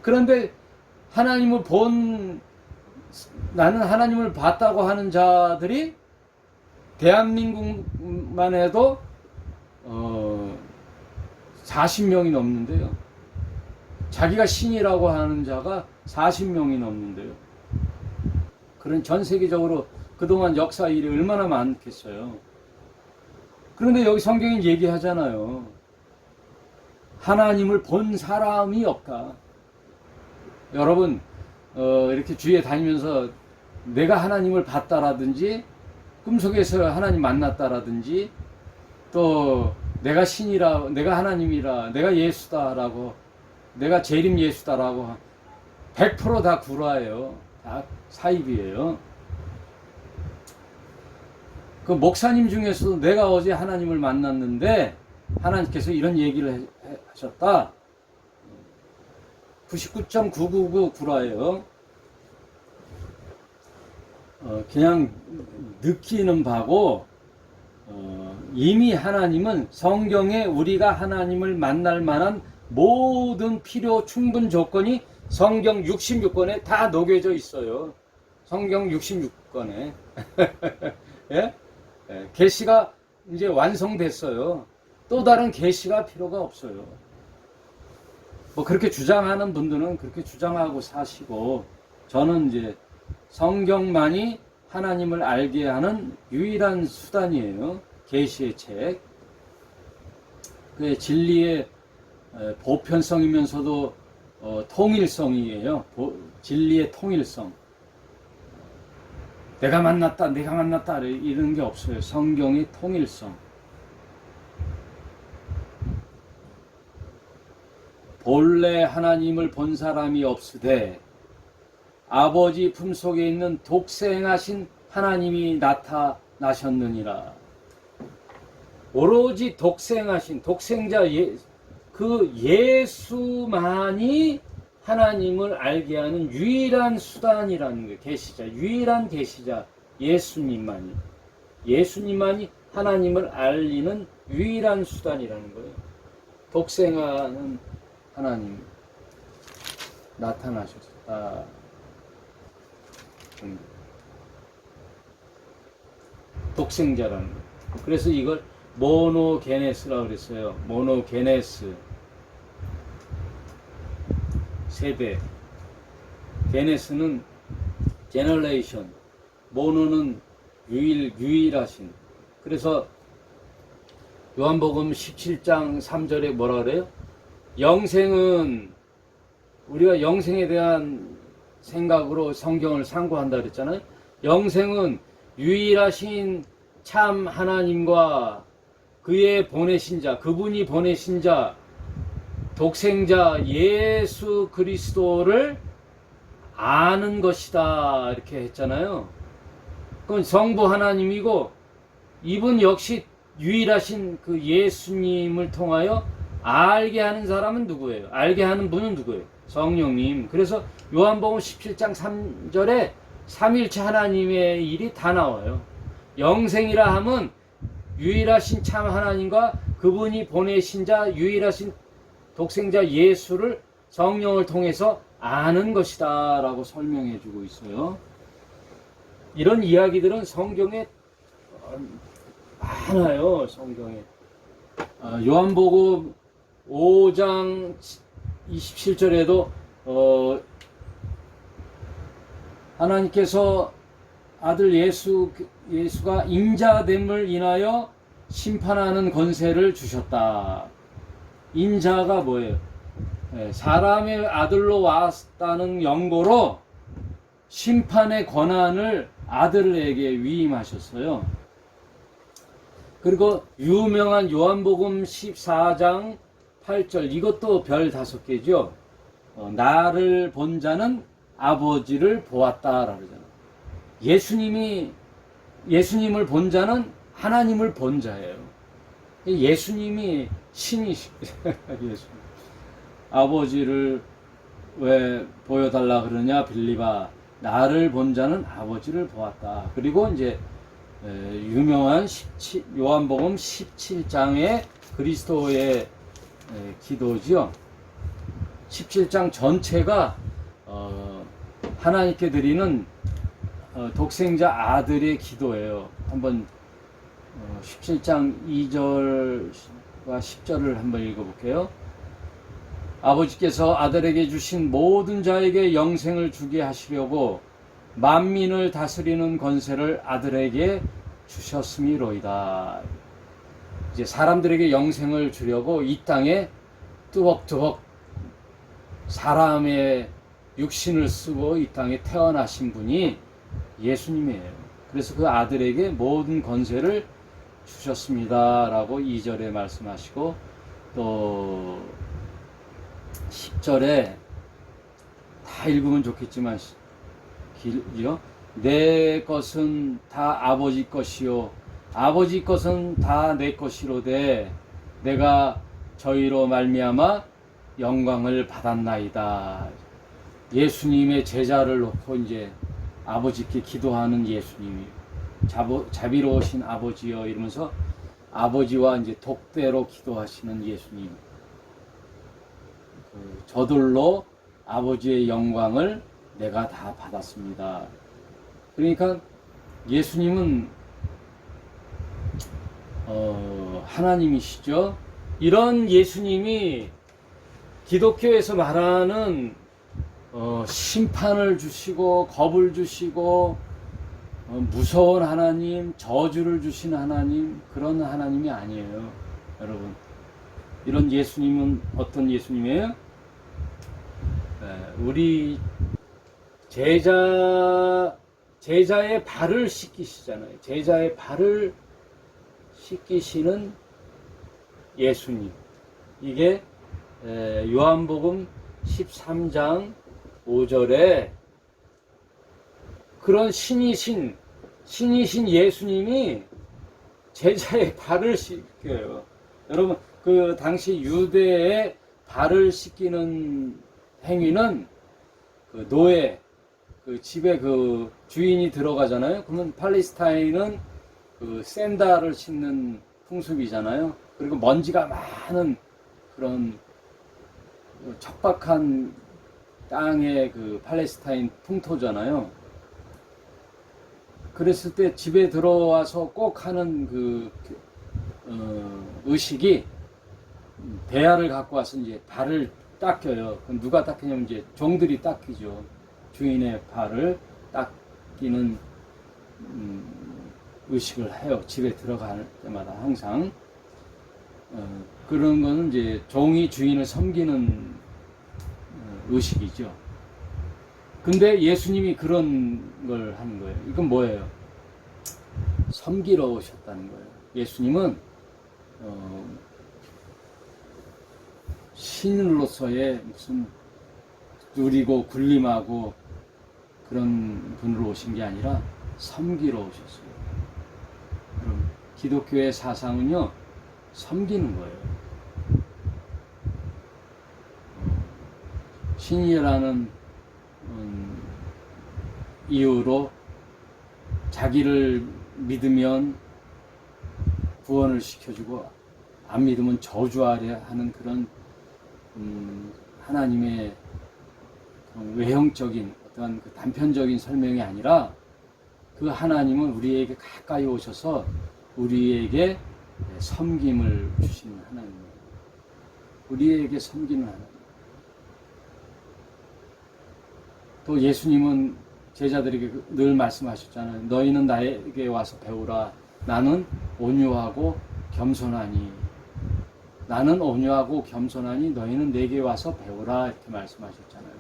그런데 나는 하나님을 봤다고 하는 자들이 대한민국만 해도 40명이 넘는데요. 자기가 신이라고 하는 자가 40명이 넘는데요. 그런 전 세계적으로 그동안 역사 일이 얼마나 많겠어요. 그런데 여기 성경이 얘기하잖아요. 하나님을 본 사람이 없다. 여러분, 이렇게 주위에 다니면서 내가 하나님을 봤다라든지, 꿈속에서 하나님 만났다라든지, 또 내가 신이라, 내가 하나님이라, 내가 예수다라고, 내가 재림 예수다라고 100% 구라예요. 다 사입이에요. 그 목사님 중에서도 내가 어제 하나님을 만났는데 하나님께서 이런 얘기를 하셨다. 99.999 구라예요. 그냥 느끼는 바고, 이미 하나님은 성경에 우리가 하나님을 만날 만한 모든 필요 충분 조건이 성경 66권에 다 녹여져 있어요. 성경 66권에. 예? 계시가 이제 완성됐어요. 또 다른 계시가 필요가 없어요. 뭐 그렇게 주장하는 분들은 그렇게 주장하고 사시고, 저는 이제 성경만이 하나님을 알게 하는 유일한 수단이에요. 계시의 책. 그 진리의 보편성이면서도 통일성이에요. 진리의 통일성. 내가 만났다 이런 게 없어요. 성경의 통일성. 본래 하나님을 본 사람이 없으되 아버지 품속에 있는 독생하신 하나님이 나타나셨느니라. 오로지 독생하신 독생자 그 예수만이 하나님을 알게 하는 유일한 수단이라는 거예요. 계시자, 유일한 계시자 예수님만이 하나님을 알리는 유일한 수단이라는 거예요. 독생하는 하나님 나타나셨다. 독생자라는 거예요. 그래서 이걸 모노게네스라고 그랬어요. 모노게네스. 세대. 게네스는 제너레이션. 모노는 유일하신. 그래서 요한복음 17장 3절에 뭐라 그래요? 영생은, 우리가 영생에 대한 생각으로 성경을 상고한다 그랬잖아요. 영생은 유일하신 참 하나님과 그분이 보내신 자, 독생자 예수 그리스도를 아는 것이다, 이렇게 했잖아요. 그건 성부 하나님이고, 이분 역시 유일하신 그 예수님을 통하여 알게 하는 사람은 누구예요? 알게 하는 분은 누구예요? 성령님. 그래서 요한복음 17장 3절에 삼일체 하나님의 일이 다 나와요. 영생이라 함은 유일하신 참 하나님과 그분이 보내신 자, 유일하신 독생자 예수를 성령을 통해서 아는 것이다 라고 설명해 주고 있어요. 이런 이야기들은 성경에 많아요. 성경에. 요한복음 5장 27절에도 하나님께서 아들 예수가 인자됨을 인하여 심판하는 권세를 주셨다. 인자가 뭐예요? 사람의 아들로 왔다는 연고로 심판의 권한을 아들에게 위임하셨어요. 그리고 유명한 요한복음 14장 8절, 이것도 별 5개죠. 나를 본 자는 아버지를 보았다 그러잖아요. 예수님을 본 자는 하나님을 본 자예요. 예수님이 신이시 예수님. 아버지를 왜 보여달라 그러냐 빌립아, 나를 본 자는 아버지를 보았다. 그리고 이제 유명한 요한복음 17장의 그리스도의 기도죠. 17장 전체가 하나님께 드리는 독생자 아들의 기도예요. 한번 17장 2절과 10절을 한번 읽어볼게요. 아버지께서 아들에게 주신 모든 자에게 영생을 주게 하시려고 만민을 다스리는 권세를 아들에게 주셨음이로이다. 이제 사람들에게 영생을 주려고 이 땅에 뚜벅뚜벅 사람의 육신을 쓰고 이 땅에 태어나신 분이 예수님이에요. 그래서 그 아들에게 모든 권세를 주셨습니다 라고 2절에 말씀하시고, 또 10절에 다 읽으면 좋겠지만 길죠. 내 것은 다 아버지 것이요 아버지 것은 다 내 것이로되 내가 저희로 말미암아 영광을 받았나이다. 예수님의 제자를 놓고 이제 아버지께 기도하는 예수님이 자비로우신 아버지여 이러면서 아버지와 이제 독대로 기도하시는 예수님. 저들로 아버지의 영광을 내가 다 받았습니다. 그러니까 예수님은 하나님이시죠. 이런 예수님이 기독교에서 말하는 심판을 주시고 겁을 주시고 무서운 하나님, 저주를 주신 하나님, 그런 하나님이 아니에요. 여러분, 이런 예수님은 어떤 예수님이에요? 우리 제자의 발을 씻기시잖아요. 제자의 발을 씻기시는 예수님. 이게 요한복음 13장 5절에 그런 신이신 예수님이 제자의 발을 씻겨요. 여러분, 그 당시 유대의 발을 씻기는 행위는 그 노예, 그 집에 그 주인이 들어가잖아요. 그러면 팔레스타인은 그 샌달을 신는 풍습이잖아요. 그리고 먼지가 많은 그런 척박한 땅의 그 팔레스타인 풍토잖아요. 그랬을 때 집에 들어와서 꼭 하는 그 의식이 대야를 갖고 와서 이제 발을 닦여요. 그럼 누가 닦이냐면 이제 종들이 닦이죠. 주인의 발을 닦이는 의식을 해요. 집에 들어갈 때마다 항상. 그런 거는 이제 종이 주인을 섬기는 의식이죠. 근데 예수님이 그런 걸 하는 거예요. 이건 뭐예요? 섬기러 오셨다는 거예요. 예수님은 신으로서의 무슨 누리고 군림하고 그런 분으로 오신 게 아니라 섬기러 오셨어요. 그럼 기독교의 사상은요, 섬기는 거예요. 신이라는 이유로 자기를 믿으면 구원을 시켜주고 안 믿으면 저주하려 하는 그런 하나님의 외형적인 어떤 그 단편적인 설명이 아니라 그 하나님은 우리에게 가까이 오셔서 우리에게 섬김을 주시는 하나님이에요. 우리에게 섬기는 하나님. 또 예수님은 제자들에게 늘 말씀하셨잖아요. 너희는 나에게 와서 배우라. 나는 온유하고 겸손하니. 나는 온유하고 겸손하니 너희는 내게 와서 배우라 이렇게 말씀하셨잖아요.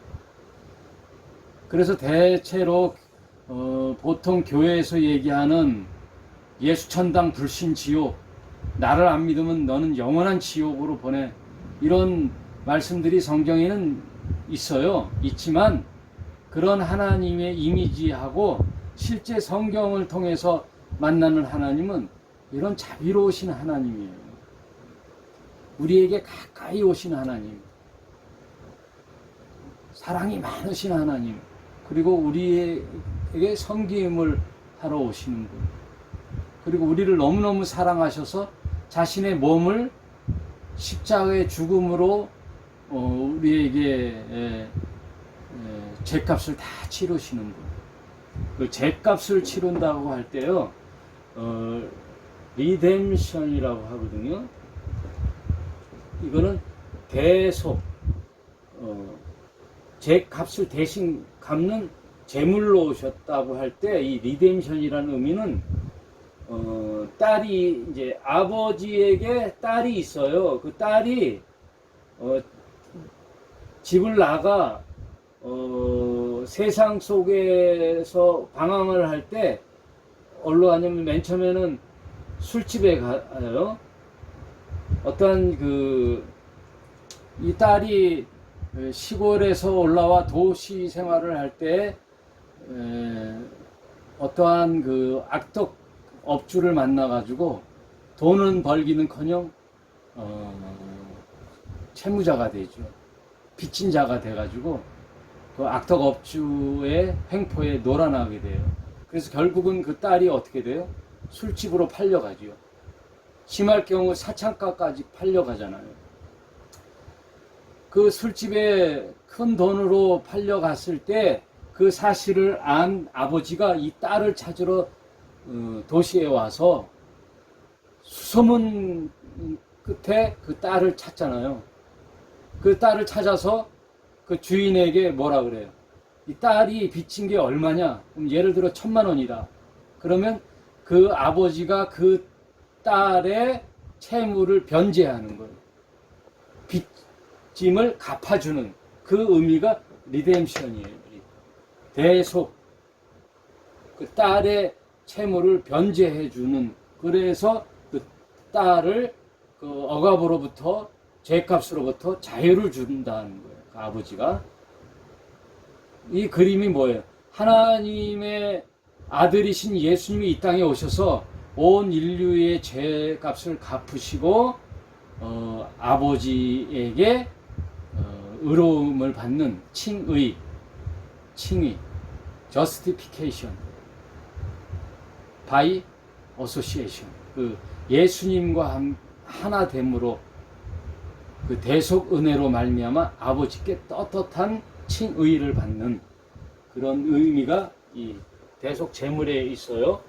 그래서 대체로 보통 교회에서 얘기하는 예수천당 불신 지옥, 나를 안 믿으면 너는 영원한 지옥으로 보내, 이런 말씀들이 성경에는 있어요. 있지만 그런 하나님의 이미지하고 실제 성경을 통해서 만나는 하나님은 이런 자비로우신 하나님이에요. 우리에게 가까이 오신 하나님, 사랑이 많으신 하나님, 그리고 우리에게 섬김을 하러 오시는 분, 그리고 우리를 너무너무 사랑하셔서 자신의 몸을 십자가의 죽음으로 우리에게 죗값을 다 치르시는 분. 그 죗값을 치른다고 할 때요, 리뎀션이라고 하거든요. 이거는 대속, 죗값을 대신 갚는 제물로 오셨다고 할 때, 이 리뎀션이라는 의미는 딸이 이제 아버지에게 딸이 있어요. 그 딸이 집을 나가 세상 속에서 방황을 할 때 어디로 가냐면 맨 처음에는 술집에 가요. 어떠한 이 딸이 시골에서 올라와 도시 생활을 할 때 어떠한 악덕 업주를 만나가지고 돈은 벌기는커녕 채무자가 되죠. 빚진 자가 돼가지고 그 악덕 업주의 횡포에 놀아나게 돼요. 그래서 결국은 그 딸이 어떻게 돼요? 술집으로 팔려가지요. 심할 경우 사창가까지 팔려가잖아요. 그 술집에 큰 돈으로 팔려갔을 때 그 사실을 안 아버지가 이 딸을 찾으러 도시에 와서 수소문 끝에 그 딸을 찾잖아요. 그 딸을 찾아서 그 주인에게 뭐라 그래요? 이 딸이 빚진 게 얼마냐? 그럼 예를 들어 1,000만 원이다. 그러면 그 아버지가 그 딸의 채무를 변제하는 거예요. 빚짐을 갚아주는 그 의미가 리뎀션이에요. 대속, 그 딸의 채무를 변제해주는, 그래서 그 딸을 그 억압으로부터, 죄값으로부터 자유를 준다는 거예요. 그 아버지가. 이 그림이 뭐예요? 하나님의 아들이신 예수님이 이 땅에 오셔서 온 인류의 죄값을 갚으시고 아버지에게 의로움을 받는 칭의, justification by association, 그 예수님과 하나됨으로 그 대속 은혜로 말미암아 아버지께 떳떳한 칭의를 받는 그런 의미가 이 대속 제물에 있어요.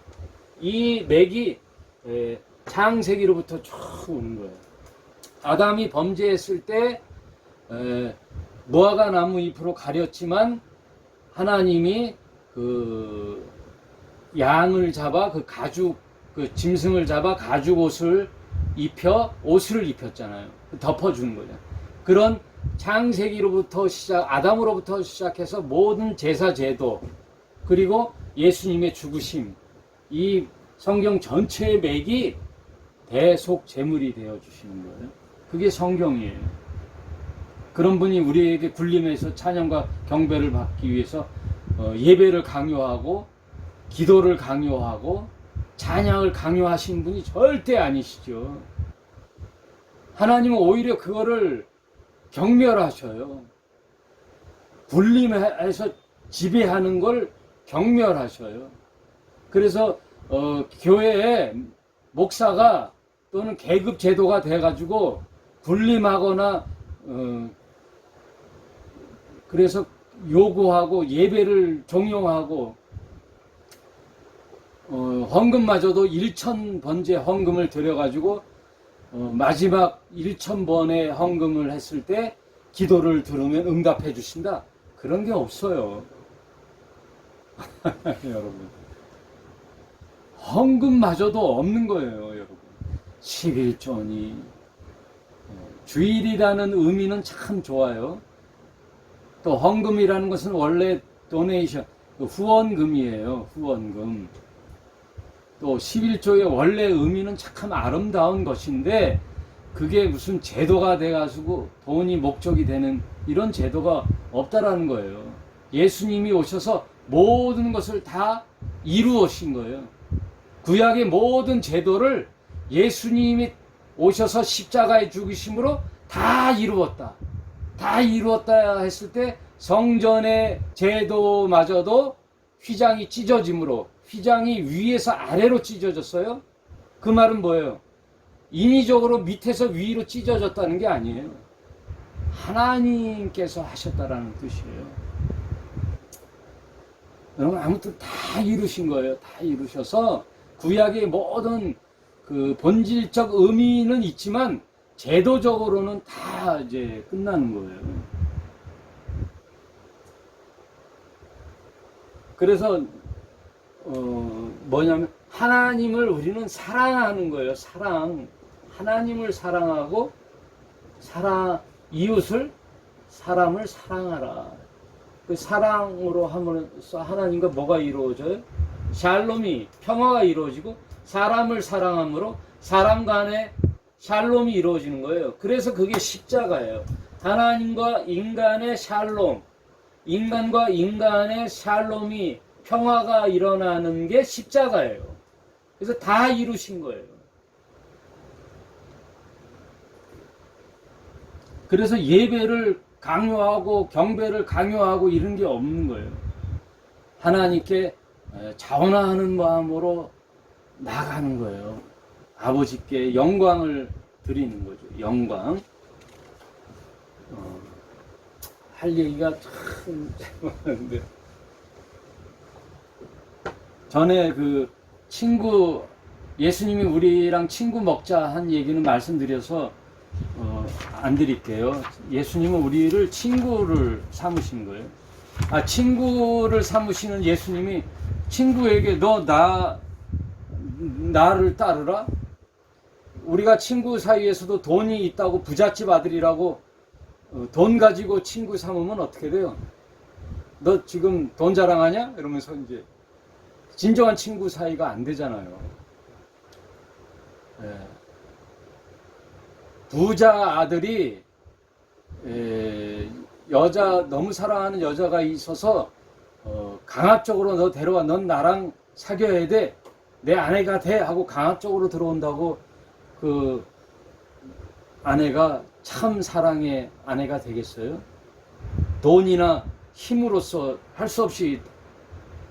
이 맥이 창세기로부터 쭉 오는 거예요. 아담이 범죄했을 때 무화과 나무 잎으로 가렸지만 하나님이 그 양을 잡아 그 가죽, 그 짐승을 잡아 가죽 옷을 옷을 입혔잖아요. 덮어주는 거죠. 그런 창세기로부터 아담으로부터 시작해서 모든 제사 제도, 그리고 예수님의 죽으심, 이 성경 전체의 맥이 대속 제물이 되어 주시는 거예요. 그게 성경이에요. 그런 분이 우리에게 군림해서 찬양과 경배를 받기 위해서 예배를 강요하고 기도를 강요하고 찬양을 강요하신 분이 절대 아니시죠. 하나님은 오히려 그거를 경멸하셔요. 군림해서 지배하는 걸 경멸하셔요. 그래서 교회에 목사가 또는 계급 제도가 돼가지고 군림하거나 그래서 요구하고 예배를 종용하고 헌금마저도 1,000번째 헌금을 드려가지고 마지막 1,000번의 헌금을 했을 때 기도를 들으면 응답해 주신다. 그런 게 없어요. 여러분, 헌금마저도 없는 거예요. 여러분, 11조니 주일이라는 의미는 참 좋아요. 또 헌금이라는 것은 원래 도네이션, 후원금이에요. 후원금. 또 11조의 원래 의미는 참 아름다운 것인데 그게 무슨 제도가 돼가지고 돈이 목적이 되는 이런 제도가 없다라는 거예요. 예수님이 오셔서 모든 것을 다 이루으신 거예요. 구약의 모든 제도를 예수님이 오셔서 십자가에 죽으심으로 다 이루었다. 다 이루었다 했을 때 성전의 제도마저도 휘장이 찢어짐으로 휘장이 위에서 아래로 찢어졌어요. 그 말은 뭐예요? 인위적으로 밑에서 위로 찢어졌다는 게 아니에요. 하나님께서 하셨다라는 뜻이에요. 여러분 아무튼 다 이루신 거예요. 다 이루셔서 구약의 모든 그 본질적 의미는 있지만 제도적으로는 다 이제 끝나는 거예요. 그래서 뭐냐면 하나님을 우리는 사랑하는 거예요. 사랑. 하나님을 사랑하고 이웃을 사람을 사랑하라. 그 사랑으로 하면서 하나님과 뭐가 이루어져요? 샬롬이 평화가 이루어지고 사람을 사랑함으로 사람 간에 샬롬이 이루어지는 거예요. 그래서 그게 십자가예요. 하나님과 인간의 샬롬, 인간과 인간의 샬롬이 평화가 일어나는 게 십자가예요. 그래서 다 이루신 거예요. 그래서 예배를 강요하고 경배를 강요하고 이런 게 없는 거예요. 하나님께 자원하는 마음으로 나가는 거예요. 아버지께 영광을 드리는 거죠. 영광. 할 얘기가 참 많은데 전에 그 친구 예수님이 우리랑 친구 먹자 한 얘기는 말씀드려서 안 드릴게요. 예수님은 우리를 친구를 삼으신 거예요. 친구를 삼으시는 예수님이 친구에게 너 나를 따르라. 우리가 친구 사이에서도 돈이 있다고 부잣집 아들이라고 돈 가지고 친구 삼으면 어떻게 돼요? 너 지금 돈 자랑하냐? 이러면서 이제 진정한 친구 사이가 안 되잖아요. 부자 아들이 여자 너무 사랑하는 여자가 있어서 강압적으로 너 데려와. 넌 나랑 사귀어야 돼. 내 아내가 돼 하고 강압적으로 들어온다고 그 아내가 참 사랑의 아내가 되겠어요? 돈이나 힘으로써 할 수 없이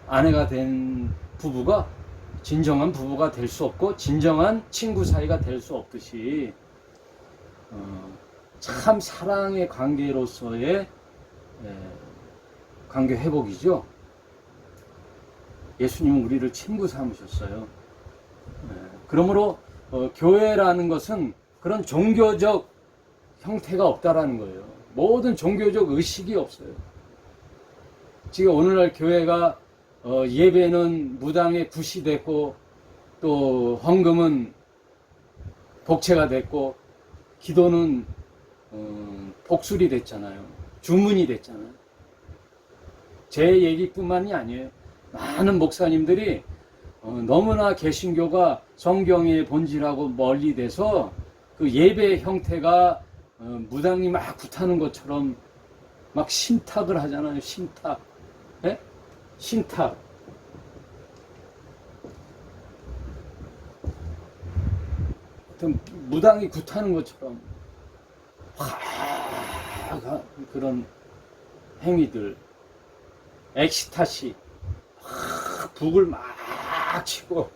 아내가 된 부부가 진정한 부부가 될 수 없고 진정한 친구 사이가 될 수 없듯이 참 사랑의 관계로서의 관계 회복이죠. 예수님은 우리를 친구 삼으셨어요. 그러므로 교회라는 것은 그런 종교적 형태가 없다라는 거예요. 모든 종교적 의식이 없어요. 지금 오늘날 교회가 예배는 무당에 굿이 됐고 또 헌금은 복채가 됐고 기도는 복술이 됐잖아요. 주문이 됐잖아요. 제 얘기뿐만이 아니에요. 많은 목사님들이 너무나 개신교가 성경의 본질하고 멀리 돼서 그 예배 형태가 무당이 막 굿하는 것처럼 막 신탁을 하잖아요. 신탁. 예? 신탁. 무당이 굿하는 것처럼 그런 행위들, 엑시타시, 북을 막 치고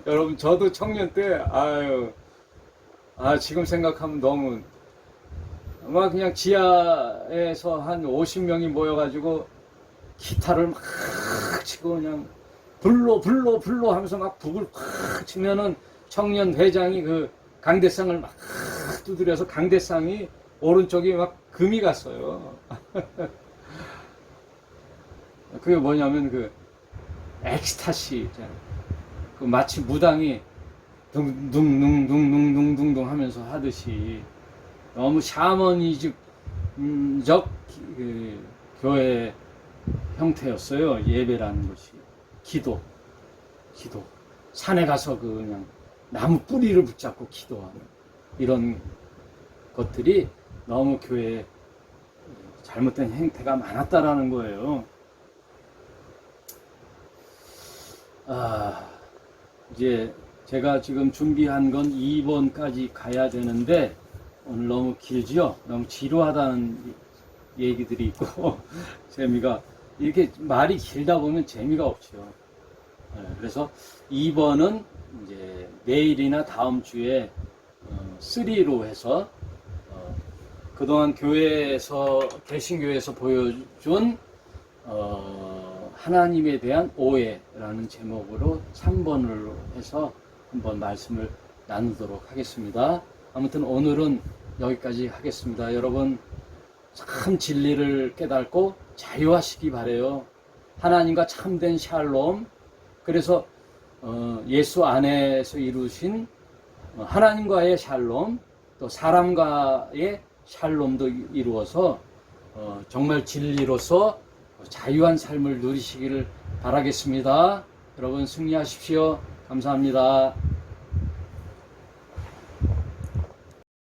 여러분 저도 청년 때 지금 생각하면 너무 아마 그냥 지하에서 한 50명이 모여가지고 기타를 막 치고 그냥 불로 하면서 막 북을 팍 치면은 청년 회장이 그 강대상을 막 두드려서 강대상이 오른쪽이 막 금이 갔어요. 그게 뭐냐면 그 엑스타시, 그 마치 무당이 둥둥둥둥둥둥둥 하면서 하듯이 너무 샤머니즘적 교회 형태였어요. 예배라는 것이. 기도. 산에 가서 그냥 나무 뿌리를 붙잡고 기도하는 이런 것들이 너무 교회에 잘못된 행태가 많았다라는 거예요. 이제 제가 지금 준비한 건 2번까지 가야 되는데 오늘 너무 길지요? 너무 지루하다는 얘기들이 있고 재미가 이렇게 말이 길다 보면 재미가 없죠. 그래서 2번은 이제 내일이나 다음 주에 3로 해서 그동안 교회에서 개신교에서 보여준 하나님에 대한 오해라는 제목으로 3번으로 해서 한번 말씀을 나누도록 하겠습니다. 아무튼 오늘은 여기까지 하겠습니다. 여러분 참 진리를 깨닫고 자유하시기 바래요. 하나님과 참된 샬롬, 그래서 예수 안에서 이루신 하나님과의 샬롬, 또 사람과의 샬롬도 이루어서 정말 진리로서 자유한 삶을 누리시기를 바라겠습니다. 여러분 승리하십시오. 감사합니다.